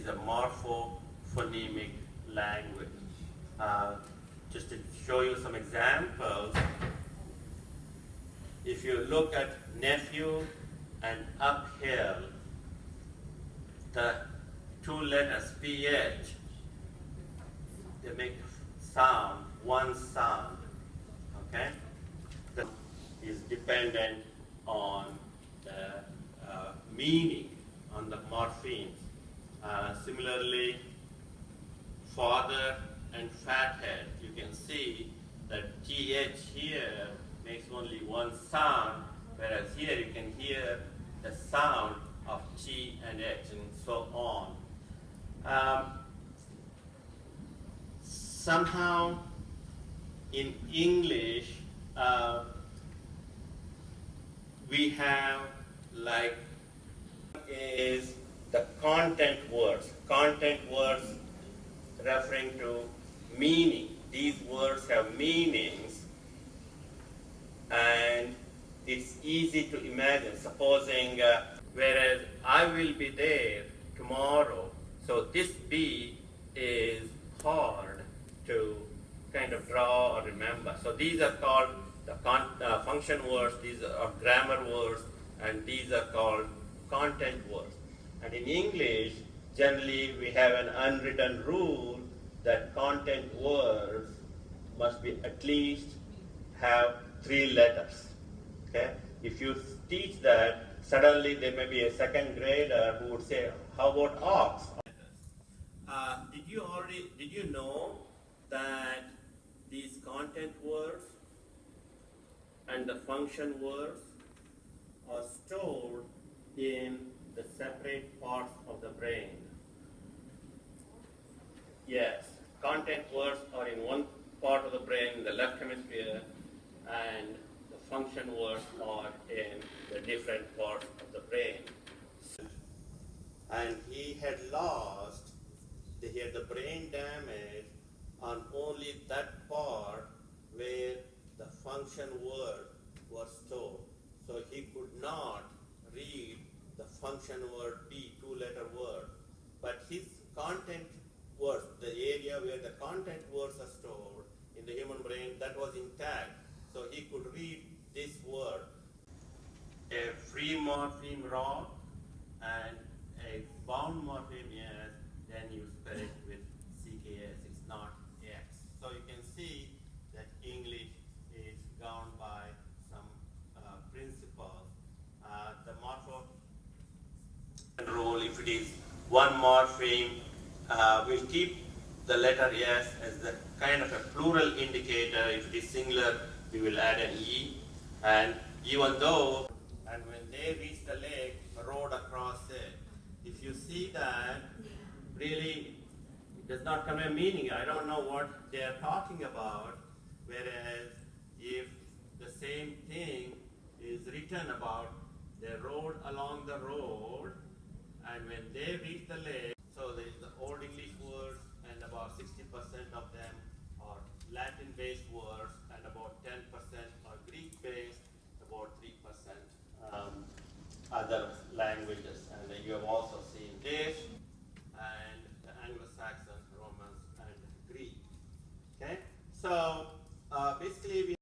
is a morphophonemic language. Just to show you some examples, if you look at nephew and uphill, the two letters PH, they make sound, one sound, okay? That is dependent on the meaning, on the morphemes. Similarly, father and fathead, you can see that TH here makes only one sound, whereas here you can hear the sound of T and H and so on. Somehow in English, we have like is the content words. Content words referring to meaning. These words have meanings, and it's easy to imagine. Supposing, whereas I will be there tomorrow, so this B is hard to kind of draw or remember. So these are called the function words, these are grammar words, and these are called content words. And in English, generally we have an unwritten rule that content words must be at least have 3 letters. Okay? If you teach that, suddenly there may be a second grader who would say, how about ox? Did you know that these content words and the function words are stored in the separate parts of the brain? Yes, content words are in one part of the brain, in the left hemisphere, and the function words are in the different parts of the brain. And he had the brain damage on only that part where the function word was stored. So he could not read the function word B, 2-letter word. But his content words, the area where the content words are stored in the human brain, that was intact. So he could read this word. A free morpheme rock and a bound morpheme yes, then you spell it with CKS, it's not X. So you can see that English is governed by some principles. The morpho rule, if it is one morpheme, we'll keep the letter S as the kind of a plural indicator. If it is singular, we will add an E. And even though, and when they reach the lake, rode across it. If you see that, really, it does not convey meaning. I don't know what they are talking about. Whereas, if the same thing is written about, they rode along the road, and when they reach the lake, so there is the Old English words, and about 60% of them are Latin-based words, and about 10% are Greek-based, about 3% other languages. And you have also